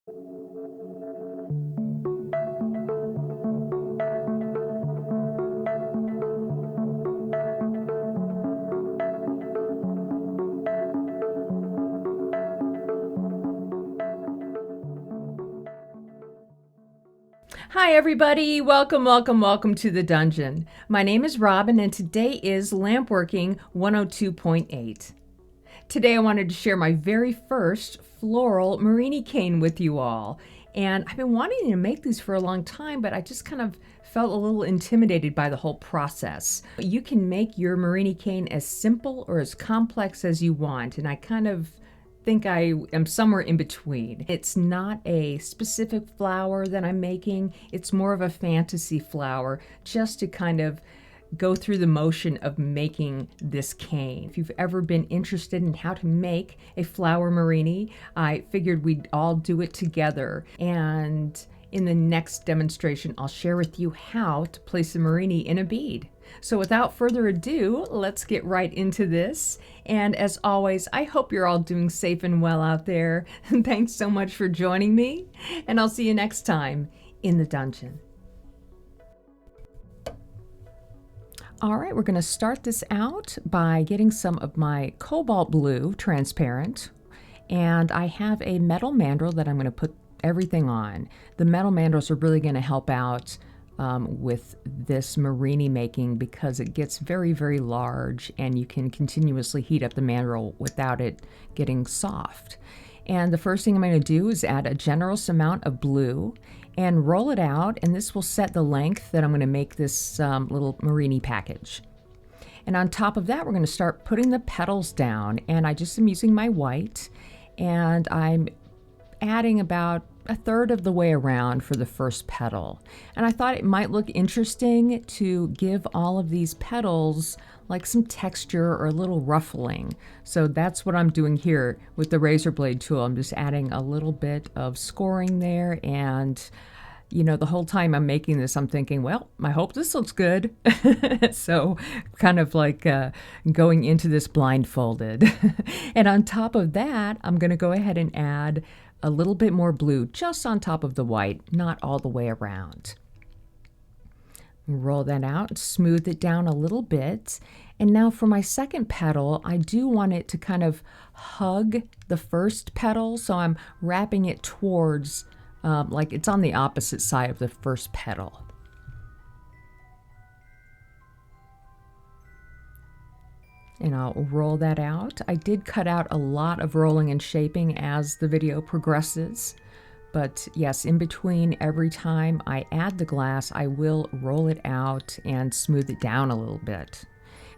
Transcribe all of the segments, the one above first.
Hi everybody, welcome to the dungeon. My name is Robin and today is Lampworking 102.8. Today I wanted to share my very first Floral Murrini cane with you all. And I've been wanting to make these for a long time, but I just kind of felt a little intimidated by the whole process. You can make your Murrini cane as simple or as complex as you want, and I kind of think I am somewhere in between. It's not a specific flower that I'm making, it's more of a fantasy flower just to kind of go through the motion of making this cane. If you've ever been interested in how to make a Flower Murrini, I figured we'd all do it together. And in the next demonstration, I'll share with you how to place a Murrini in a bead. So without further ado, let's get right into this. And as always, I hope you're all doing safe and well out there. Thanks so much for joining me, and I'll see you next time in the dungeon. All right, we're going to start this out by getting some of my cobalt blue transparent, and I have a metal mandrel that I'm going to put everything on. The metal mandrels are really going to help out with this Murrini making because it gets very, very large and you can continuously heat up the mandrel without it getting soft. And the first thing I'm going to do is add a generous amount of blue and roll it out, and this will set the length that I'm going to make this little Murrini package. And on top of that, we're going to start putting the petals down, and I just am using my white, and I'm adding about a third of the way around for the first petal. And I thought it might look interesting to give all of these petals like some texture or a little ruffling. So that's what I'm doing here with the razor blade tool. I'm just adding a little bit of scoring there, and you know, the whole time I'm making this, I'm thinking, well, I hope this looks good. So kind of like going into this blindfolded. And on top of that, I'm going to go ahead and add a little bit more blue just on top of the white, not all the way around. Roll that out, smooth it down a little bit. And now for my second petal, I do want it to kind of hug the first petal. So I'm wrapping it towards, like it's on the opposite side of the first petal. And I'll roll that out. I did cut out a lot of rolling and shaping as the video progresses, but yes, in between every time I add the glass, I will roll it out and smooth it down a little bit.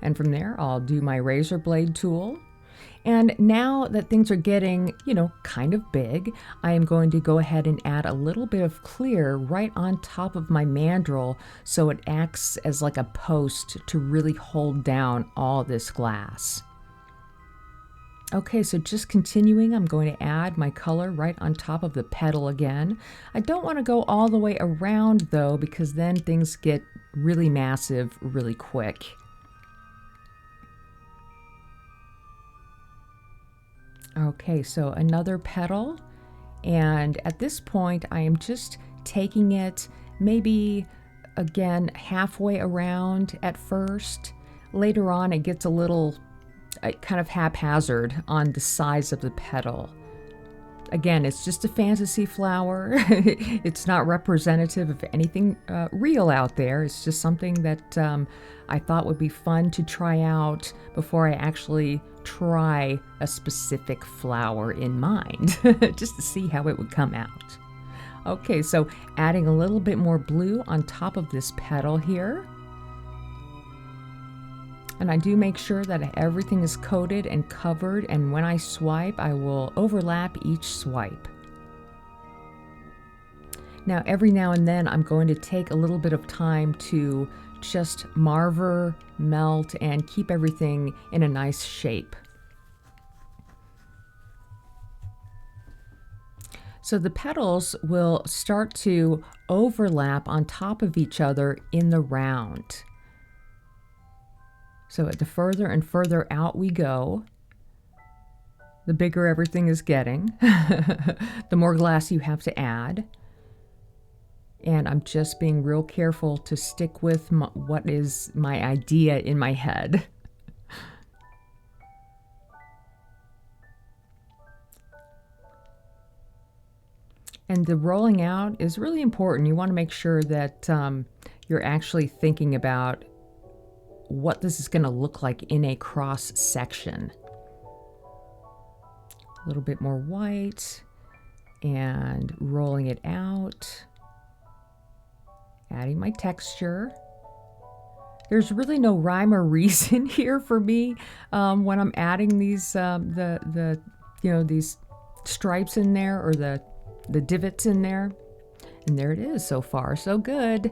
And from there, I'll do my razor blade tool. And now that things are getting, you know, kind of big, I am going to go ahead and add a little bit of clear right on top of my mandrel so it acts as like a post to really hold down all this glass. Okay, so just continuing, I'm going to add my color right on top of the petal again. I don't want to go all the way around though, because then things get really massive really quick. Okay, so another petal, and at this point I am just taking it maybe again halfway around at first. Later on it gets a little kind of haphazard on the size of the petal. Again, it's just a fantasy flower. It's not representative of anything real out there. It's just something that I thought would be fun to try out before I actually try a specific flower in mind, just to see how it would come out. Okay, so adding a little bit more blue on top of this petal here. And I do make sure that everything is coated and covered, and when I swipe, I will overlap each swipe. Now, every now and then, I'm going to take a little bit of time to just marver, melt, and keep everything in a nice shape. So the petals will start to overlap on top of each other in the round. So the further and further out we go, the bigger everything is getting, the more glass you have to add. And I'm just being real careful to stick with what is my idea in my head. And the rolling out is really important. You want to make sure that you're actually thinking about what this is going to look like in a cross section. A little bit more white and rolling it out. Adding my texture. There's really no rhyme or reason here for me when I'm adding these these stripes in there, or the divots in there. And there it is. So far so good.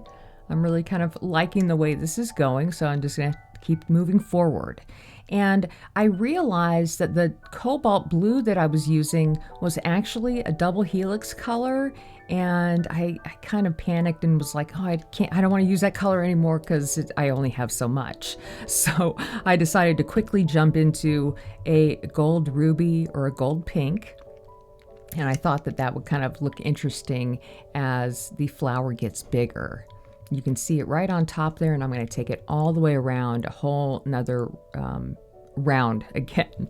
I'm really kind of liking the way this is going, so I'm just gonna keep moving forward. And I realized that the cobalt blue that I was using was actually a double helix color, and I kind of panicked and was like, oh, I don't want to use that color anymore because I only have so much. So I decided to quickly jump into a gold ruby or a gold pink. And I thought that that would kind of look interesting as the flower gets bigger. You can see it right on top there, and I'm going to take it all the way around, a whole another round again.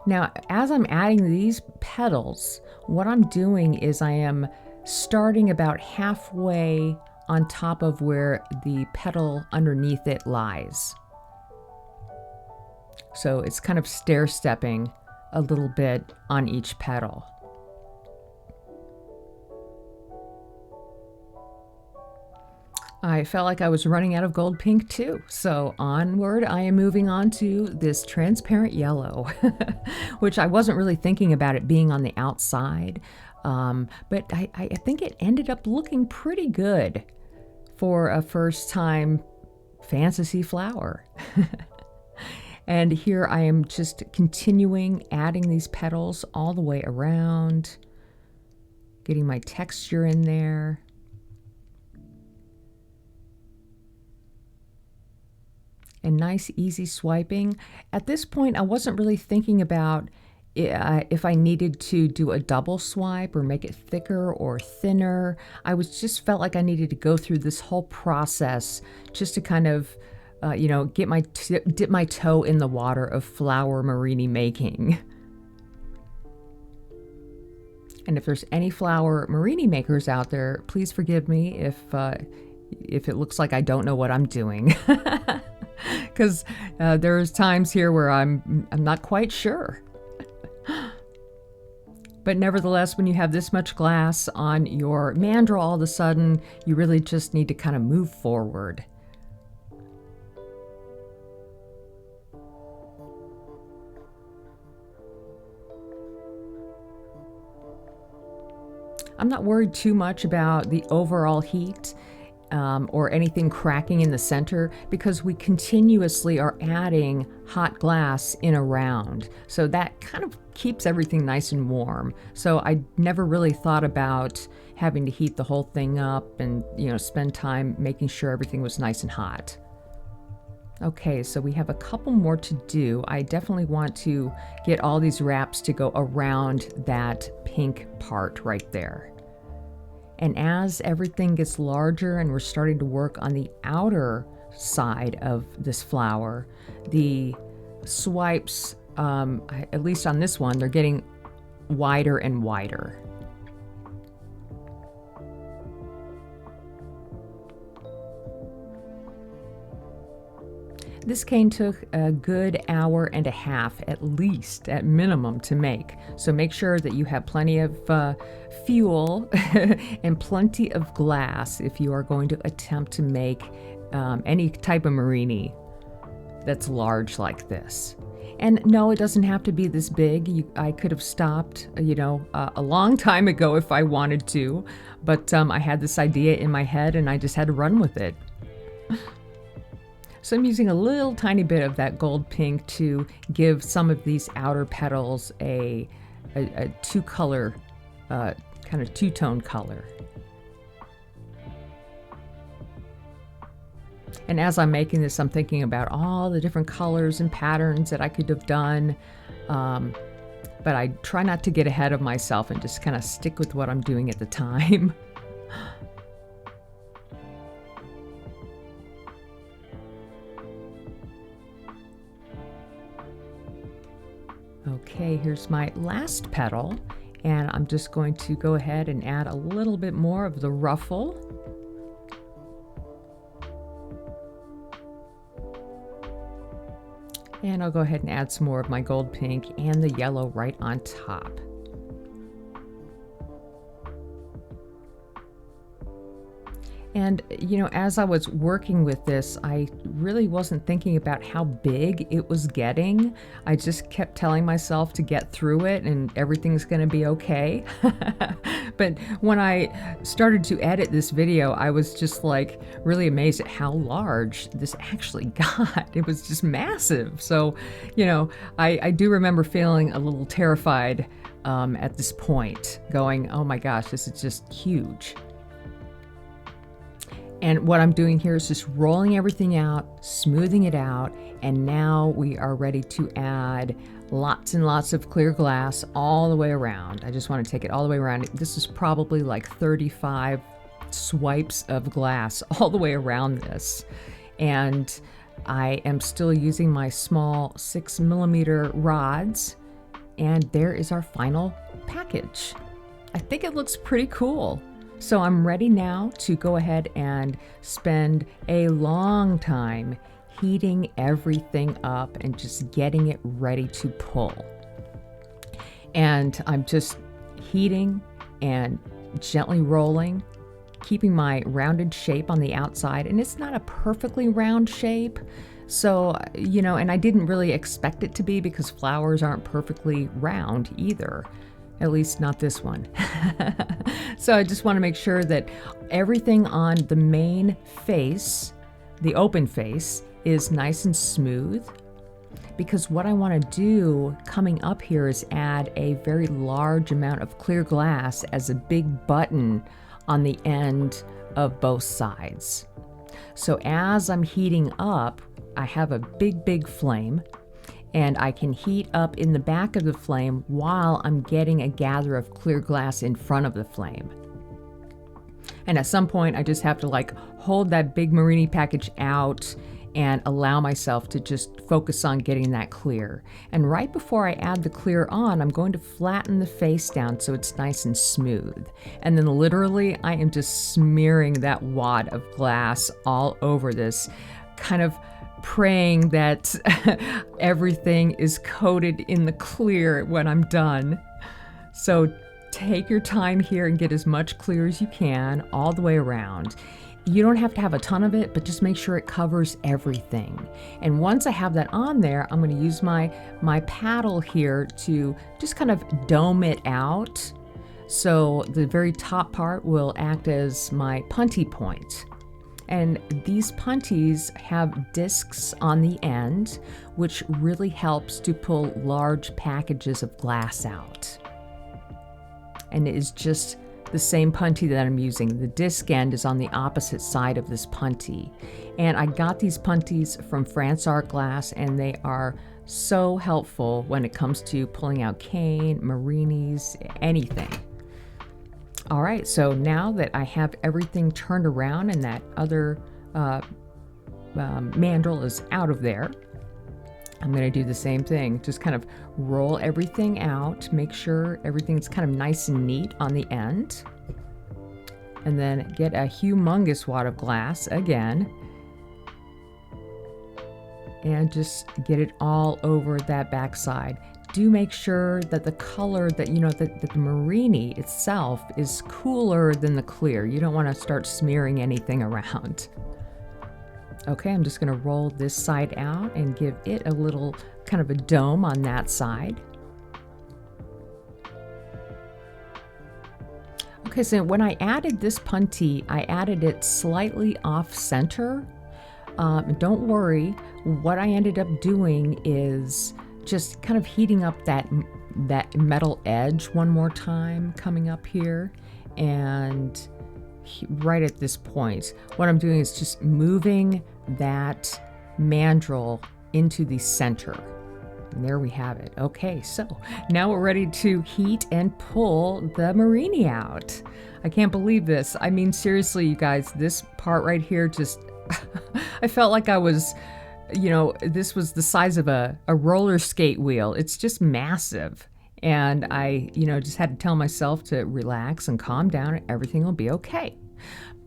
Now, as I'm adding these petals, what I'm doing is I am starting about halfway on top of where the petal underneath it lies. So it's kind of stair-stepping a little bit on each petal. I felt like I was running out of gold pink too. So onward, I am moving on to this transparent yellow, which I wasn't really thinking about it being on the outside. But I think it ended up looking pretty good for a first time fantasy flower. And here I am just continuing adding these petals all the way around, getting my texture in there. And nice, easy swiping. At this point, I wasn't really thinking about if I needed to do a double swipe or make it thicker or thinner. I just felt like I needed to go through this whole process just to kind of, dip my toe in the water of Flower Murrini making. And if there's any Flower Murrini makers out there, please forgive me if it looks like I don't know what I'm doing. Because there's times here where I'm not quite sure. But nevertheless, when you have this much glass on your mandrel, all of a sudden, you really just need to kind of move forward. I'm not worried too much about the overall heat. Or anything cracking in the center, because we continuously are adding hot glass in a round. So that kind of keeps everything nice and warm. So I never really thought about having to heat the whole thing up and, spend time making sure everything was nice and hot. Okay, so we have a couple more to do. I definitely want to get all these wraps to go around that pink part right there. And as everything gets larger and we're starting to work on the outer side of this flower, the swipes, at least on this one, they're getting wider and wider. This cane took a good hour and a half, at least, at minimum, to make. So make sure that you have plenty of fuel and plenty of glass if you are going to attempt to make any type of Murrini that's large like this. And no, it doesn't have to be this big. I could have stopped, a long time ago if I wanted to, but I had this idea in my head and I just had to run with it. So I'm using a little tiny bit of that gold pink to give some of these outer petals a two-color, kind of two-tone color. And as I'm making this, I'm thinking about all the different colors and patterns that I could have done. But I try not to get ahead of myself and just kind of stick with what I'm doing at the time. Okay, here's my last petal, and I'm just going to go ahead and add a little bit more of the ruffle. And I'll go ahead and add some more of my gold pink and the yellow right on top. And, you know, as I was working with this, I really wasn't thinking about how big it was getting. I just kept telling myself to get through it and everything's going to be okay. But when I started to edit this video, I was just like really amazed at how large this actually got. It was just massive. So, you know, I do remember feeling a little terrified at this point, going, oh my gosh, this is just huge. And what I'm doing here is just rolling everything out, smoothing it out, and now we are ready to add lots and lots of clear glass all the way around. I just want to take it all the way around. This is probably like 35 swipes of glass all the way around this. And I am still using my small 6mm rods, and there is our final package. I think it looks pretty cool. So I'm ready now to go ahead and spend a long time heating everything up and just getting it ready to pull. And I'm just heating and gently rolling, keeping my rounded shape on the outside. And it's not a perfectly round shape. So, you know, and I didn't really expect it to be because flowers aren't perfectly round either. At least not this one. So I just want to make sure that everything on the main face, the open face, is nice and smooth. Because what I want to do coming up here is add a very large amount of clear glass as a big button on the end of both sides. So as I'm heating up, I have a big flame. And I can heat up in the back of the flame while I'm getting a gather of clear glass in front of the flame. And at some point, I just have to like hold that big Murrini package out and allow myself to just focus on getting that clear. And right before I add the clear on, I'm going to flatten the face down so it's nice and smooth. And then literally, I am just smearing that wad of glass all over this, kind of praying that everything is coated in the clear when I'm done. So take your time here and get as much clear as you can all the way around. You don't have to have a ton of it, but just make sure it covers everything. And once I have that on there, I'm going to use my paddle here to just kind of dome it out. So the very top part will act as my punty point. And these punties have discs on the end, which really helps to pull large packages of glass out. And it is just the same punty that I'm using. The disc end is on the opposite side of this punty. And I got these punties from France Art Glass, and they are so helpful when it comes to pulling out cane, Murrinis, anything. All right, so now that I have everything turned around and that other mandrel is out of there, I'm going to do the same thing. Just kind of roll everything out, make sure everything's kind of nice and neat on the end, and then get a humongous wad of glass again, and just get it all over that backside. Do make sure that the color that, you know, that the Murrini itself is cooler than the clear. You don't want to start smearing anything around. Okay, I'm just going to roll this side out and give it a little kind of a dome on that side. Okay, so when I added this punty, I added it slightly off center. Don't worry, what I ended up doing is just kind of heating up that metal edge one more time coming up here, and right at this point what I'm doing is just moving that mandrel into the center. And there we have it. Okay, so now we're ready to heat and pull the Murrini out. I can't believe this. I mean, seriously, you guys, this part right here just, I felt like I was, this was the size of a roller skate wheel. It's just massive. And I, just had to tell myself to relax and calm down and everything will be okay.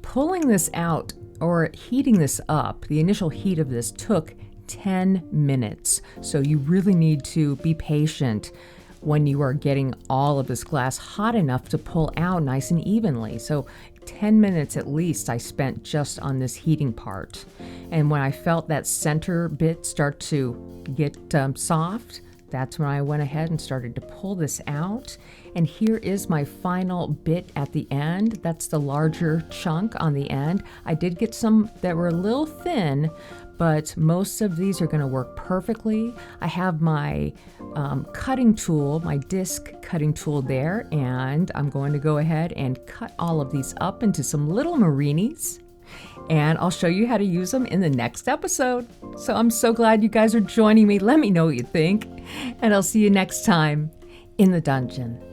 Pulling this out or heating this up, the initial heat of this took 10 minutes. So you really need to be patient when you are getting all of this glass hot enough to pull out nice and evenly. So 10 minutes at least I spent just on this heating part. And when I felt that center bit start to get soft, that's when I went ahead and started to pull this out. And here is my final bit at the end. That's the larger chunk on the end. I did get some that were a little thin, but most of these are going to work perfectly. I have my cutting tool, my disc cutting tool there, and I'm going to go ahead and cut all of these up into some little Murrinis. And I'll show you how to use them in the next episode. So I'm so glad you guys are joining me. Let me know what you think. And I'll see you next time in the dungeon.